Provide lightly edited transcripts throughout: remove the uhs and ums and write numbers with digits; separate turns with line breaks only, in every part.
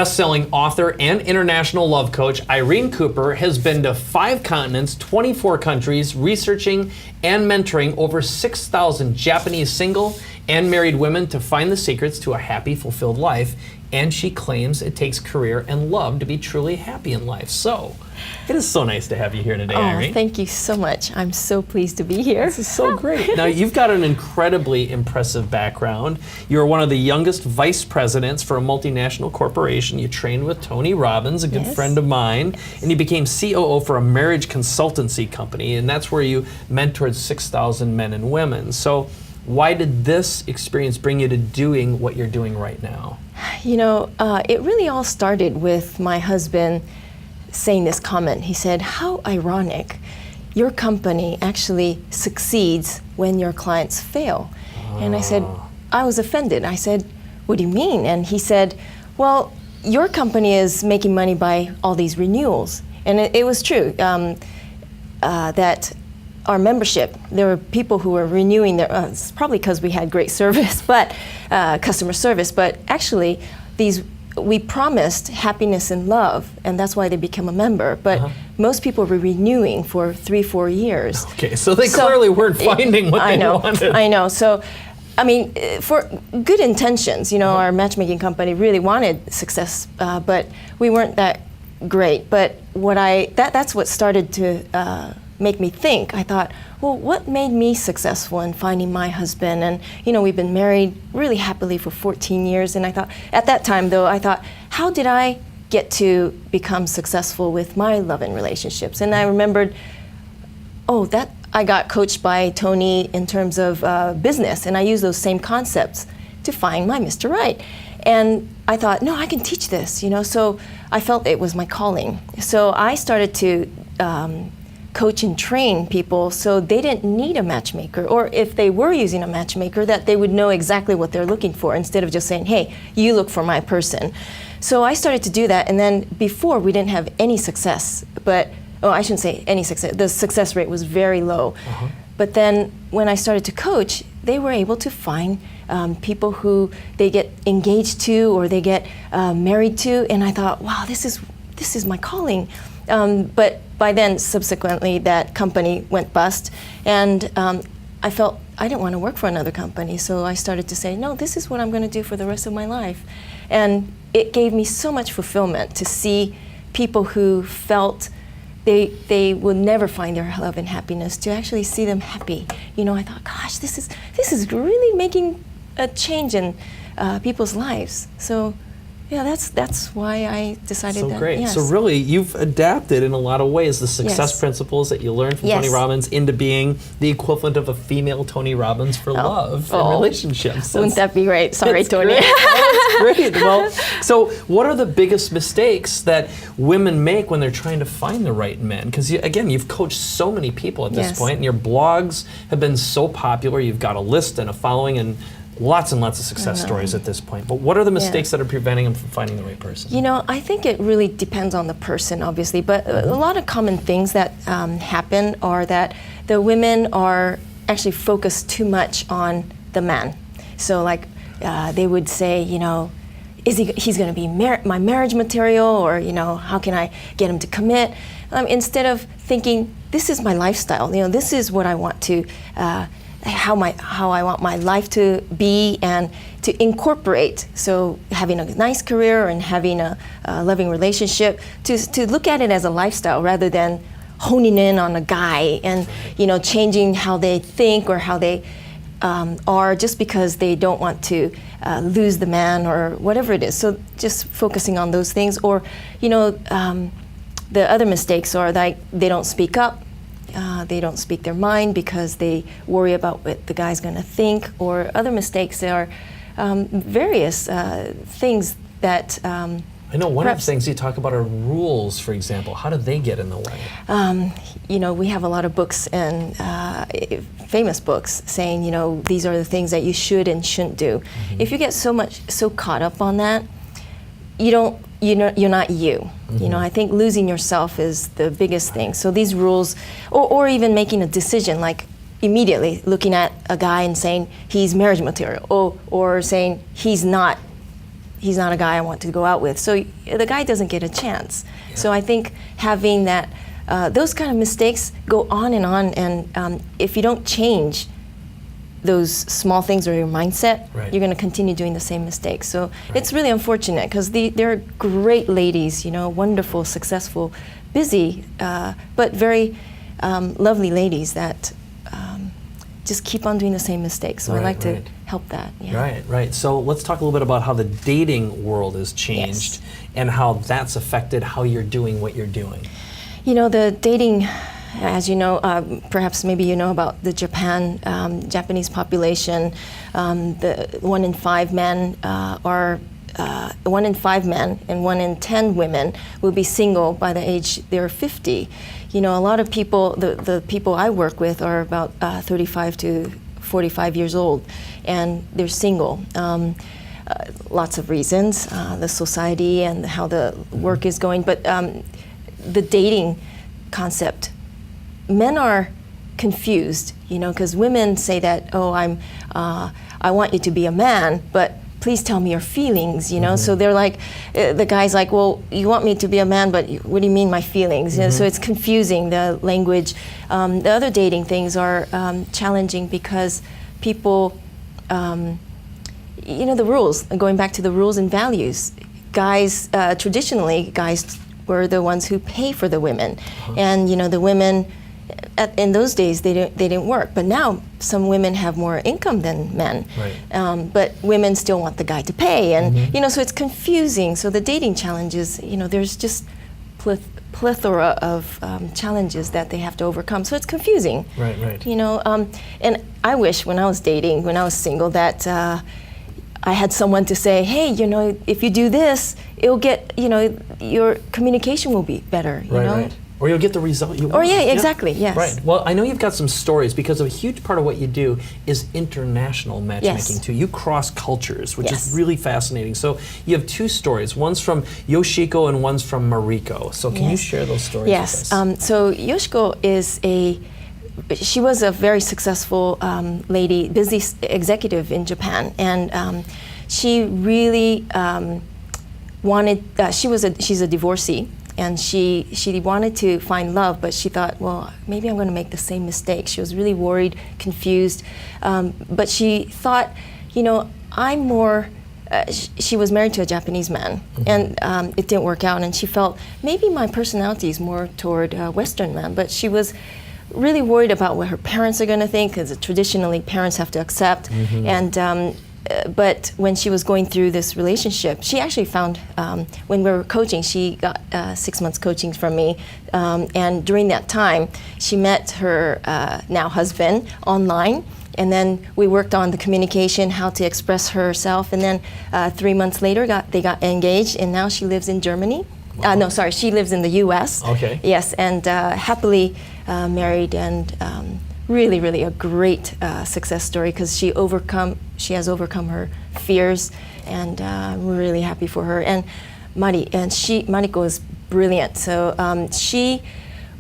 Best-selling author and international love coach, Irene Cooper has been to 5 continents, 24 countries, researching and mentoring over 6,000 Japanese single and married women to find the secrets to a happy, fulfilled life. And she claims it takes career and love to be truly happy in life. So, it is so nice to have you here today, Irene.
Thank you so much. I'm so pleased to be here.
This is so great. Now, you've got an incredibly impressive background. You're one of the youngest vice presidents for a multinational corporation. You trained with Tony Robbins, a good friend of mine, and you became COO for a marriage consultancy company, and that's where you mentored 6,000 men and women. So, why did this experience bring you to doing what you're doing right now?
You know, it really all started with my husband saying this comment. He said, "How ironic. Your company actually succeeds when your clients fail." And I said, I was offended. I said, "What do you mean?" And he said, "Well, your company is making money by all these renewals." And it was true that our membership, there were people who were renewing their, it's probably because we had great service, but customer service, but actually we promised happiness and love, and that's why they became a member, but most people were renewing for 3-4 years.
Okay, so they clearly weren't finding what they wanted.
I know, so I mean, for good intentions, you know, our matchmaking company really wanted success, but we weren't that great. But that's what started to make me think. I thought, well, what made me successful in finding my husband? And you know, we've been married really happily for 14 years. And I thought, at that time though, I thought, how did I get to become successful with my love and relationships? And I remembered, that I got coached by Tony in terms of business, and I used those same concepts to find my Mr. Right. And I thought, no, I can teach this, you know. So I felt it was my calling. So I started to coach and train people so they didn't need a matchmaker, or if they were using a matchmaker, that they would know exactly what they're looking for instead of just saying, hey, you look for my person. So I started to do that, and then before we didn't have any success, but, I shouldn't say any success, the success rate was very low. But then when I started to coach, they were able to find people who they get engaged to or they get married to, and I thought, wow, this is my calling. But by then, subsequently, that company went bust, and I felt I didn't want to work for another company, so I started to say, no, this is what I'm going to do for the rest of my life. And it gave me so much fulfillment to see people who felt they would never find their love and happiness, to actually see them happy. You know, I thought, gosh, this is really making a change in people's lives. So. Yeah, that's why I decided that.
So great.
Yes.
So really, you've adapted in a lot of ways the success principles that you learned from Tony Robbins into being the equivalent of a female Tony Robbins for love and relationships.
Wouldn't that be great? Sorry, Tony.
Great. That's great. Well, so what are the biggest mistakes that women make when they're trying to find the right men? Because again, you've coached so many people at this point, and your blogs have been so popular. You've got a list and a following and lots of success stories at this point. But what are the mistakes that are preventing them from finding the right person?
You know, I think it really depends on the person, obviously. But a lot of common things that happen are that the women are actually focused too much on the man. So like they would say, you know, he's going to be my marriage material, or, you know, how can I get him to commit? Instead of thinking, this is my lifestyle. You know, this is what I want to how I want my life to be and to incorporate. So having a nice career and having a loving relationship, to look at it as a lifestyle rather than honing in on a guy and, you know, changing how they think or how they are just because they don't want to lose the man or whatever it is. So just focusing on those things. Or, you know, the other mistakes are that they don't speak up. They don't speak their mind because they worry about what the guy's going to think. Or other mistakes are various things that
I know one of the things you talk about are rules, for example. How do they get in the way?
You know, we have a lot of books and famous books saying, you know, these are the things that you should and shouldn't do. If you get so caught up on that, you're not you. You know, I think losing yourself is the biggest thing. So these rules, or even making a decision, like immediately looking at a guy and saying he's marriage material, or saying he's not he's not a guy I want to go out with. So the guy doesn't get a chance. So I think having that, those kind of mistakes go on, and if you don't change those small things or your mindset, you're going to continue doing the same mistakes. So it's really unfortunate because they're great ladies, you know, wonderful, successful, busy, but very lovely ladies that just keep on doing the same mistakes. So I like to help that. Yeah.
Right. So let's talk a little bit about how the dating world has changed and how that's affected how you're doing what you're doing.
You know, the dating, as you know, perhaps maybe you know about the Japanese population. The 1 in 5 men are 1 in 5 men and 1 in 10 women will be single by the age they're 50. You know, a lot of people, the people I work with are about 35 to 45 years old, and they're single. Lots of reasons, the society and how the work is going, but the dating concept, men are confused, you know, because women say that, oh, I want you to be a man, but please tell me your feelings, you know. So they're like, the guy's like, well, you want me to be a man, but what do you mean my feelings? You know, so it's confusing, the language. The other dating things are challenging because people, you know, the rules, going back to the rules and values. Guys, traditionally, guys were the ones who pay for the women. And, you know, the women, in those days, they didn't work. But now, some women have more income than men. But women still want the guy to pay. And, you know, so it's confusing. So the dating challenges, you know, there's just plethora of challenges that they have to overcome. So it's confusing. You know, and I wish when I was dating, when I was single, that I had someone to say, hey, you know, if you do this, it'll get, you know, your communication will be better, you know?
Or you'll get the result you want.
Or exactly, yes.
Right. Well, I know you've got some stories because a huge part of what you do is international matchmaking too. You cross cultures, which is really fascinating. So you have 2 stories. One's from Yoshiko and one's from Mariko. So can you share those stories with us?
So Yoshiko she was a very successful lady, busy executive in Japan, and she really wanted. She's a divorcee, and she wanted to find love, but she thought, well, maybe I'm going to make the same mistake. She was really worried, confused, but she thought, you know, I'm more. She was married to a Japanese man, and it didn't work out, and she felt maybe my personality is more toward Western men, but she was really worried about what her parents are going to think, because traditionally parents have to accept. And but when she was going through this relationship, she actually found, when we were coaching, she got 6 months coaching from me, and during that time she met her now husband online, and then we worked on the communication, how to express herself, and then 3 months later they got engaged, and now she lives in Germany. She lives in the U.S. Yes, and happily married, and really, really a great success story, because she has overcome her fears, and I'm really happy for her. And Mariko is brilliant. So she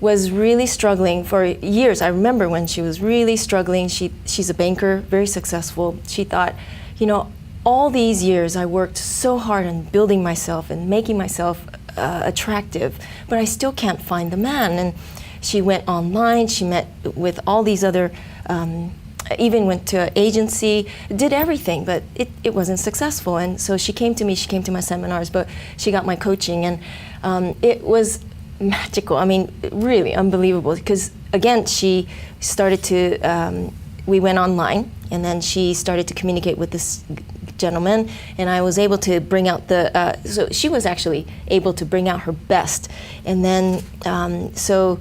was really struggling for years. I remember when she was really struggling. She's a banker, very successful. She thought, you know, all these years I worked so hard on building myself and making myself attractive, but I still can't find the man. And she went online, she met with all these other, even went to an agency, did everything, but it wasn't successful. And so she came to me, she came to my seminars, but she got my coaching, and it was magical. I mean, really unbelievable, because again, she started to, we went online, and then she started to communicate with this gentleman, and I was able to bring out so she was actually able to bring out her best. And then, so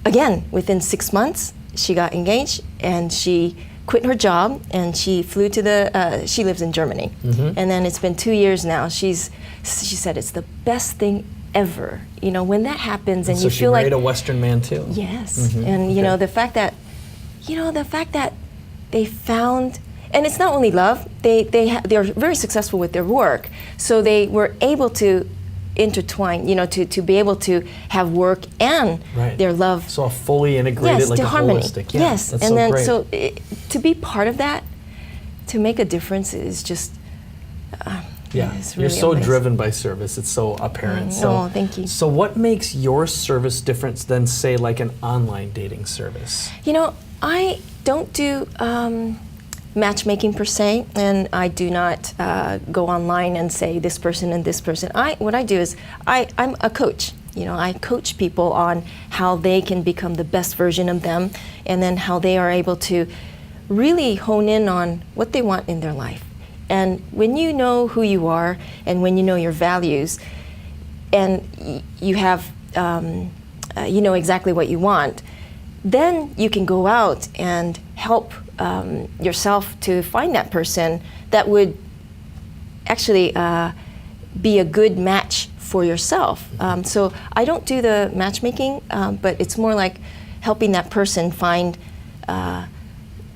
again, within 6 months, she got engaged, and she quit her job, and she flew to she lives in Germany. And then it's been 2 years now. She said it's the best thing ever. You know, when that happens, and
so
you feel like—
So she married a Western man too?
Yes, and you know, the fact that they found— and it's not only love, they're very successful with their work, so they were able to intertwine, you know, to be able to have work and their love.
So a fully integrated, like a
harmony.
Holistic.
Yes,
that's
and
so
then
great.
so to be part of that, to make a difference is just
Yeah,
It's
you're
really
so
amazing.
driven by service. It's so apparent.
Oh, thank you.
So what makes your service different than, say, like an online dating service?
You know, I don't do matchmaking per se, and I do not go online and say this person and this person. What I do is I'm a coach. You know, I coach people on how they can become the best version of them, and then how they are able to really hone in on what they want in their life. And when you know who you are, and when you know your values, and you have, you know exactly what you want, then you can go out and help yourself to find that person that would actually be a good match for yourself. So I don't do the matchmaking, but it's more like helping that person find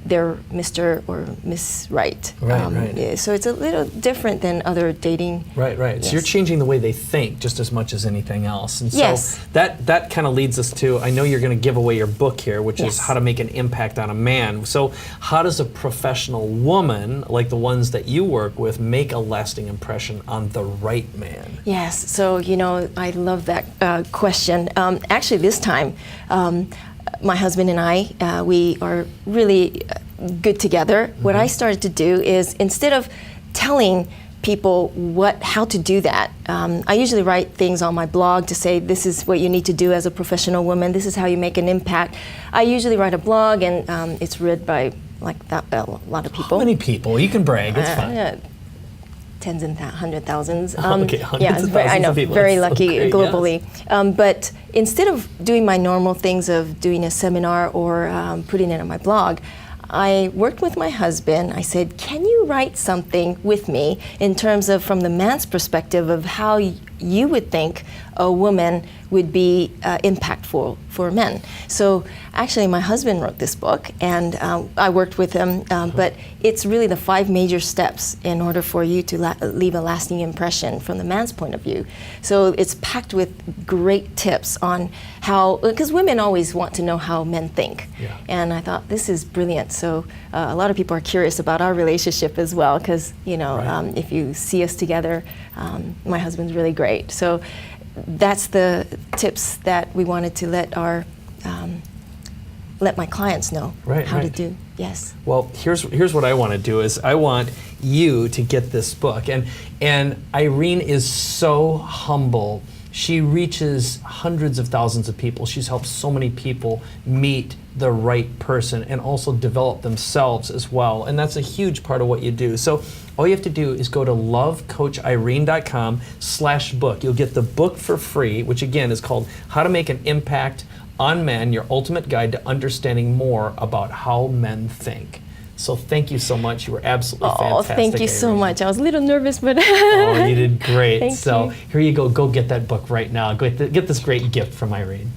their Mr. or Miss Right.
Right.
So it's a little different than other dating.
Right.
Yes.
So you're changing the way they think just as much as anything else. And so
Yes.
that kind of leads us to, I know you're going to give away your book here, which is
Yes.
How to Make an Impact on a Man. So how does a professional woman, like the ones that you work with, make a lasting impression on the right man?
Yes, so you know, I love that question. Actually, this time, my husband and I, we are really good together. What I started to do is, instead of telling people how to do that, I usually write things on my blog to say, this is what you need to do as a professional woman, this is how you make an impact. I usually write a blog, and it's read by like that, a lot of people.
How many people? You can brag, it's fine.
Tens and hundred thousands.
Okay, hundreds of
I
thousands
know,
of people.
very
That's so
lucky
great,
globally.
yes.
But instead of doing my normal things of doing a seminar or putting it on my blog, I worked with my husband. I said, can you write something with me in terms of, from the man's perspective, of how you would think a woman would be impactful for men? So actually, my husband wrote this book, and I worked with him, but it's really the 5 major steps in order for you to leave a lasting impression from the man's point of view. So it's packed with great tips on how, because women always want to know how men think.
Yeah.
And I thought, this is brilliant. So a lot of people are curious about our relationship as well, because, you know,
Right.
if you see us together, my husband's really great. So that's the tips that we wanted to let my clients know how to do. Yes.
Well, here's what I want to do is I want you to get this book. And Irene is so humble. She reaches hundreds of thousands of people. She's helped so many people meet the right person and also develop themselves as well. And that's a huge part of what you do. So all you have to do is go to lovecoachirene.com/book. You'll get the book for free, which again is called How to Make an Impact on Men, Your Ultimate Guide to Understanding More About How Men Think. So thank you so much. You were absolutely fantastic.
Oh, thank you so
Irene.
much. I was a little nervous, but
Oh, you did great.
Thank
So
you.
here you go. Go get that book right now. Get this great gift from Irene.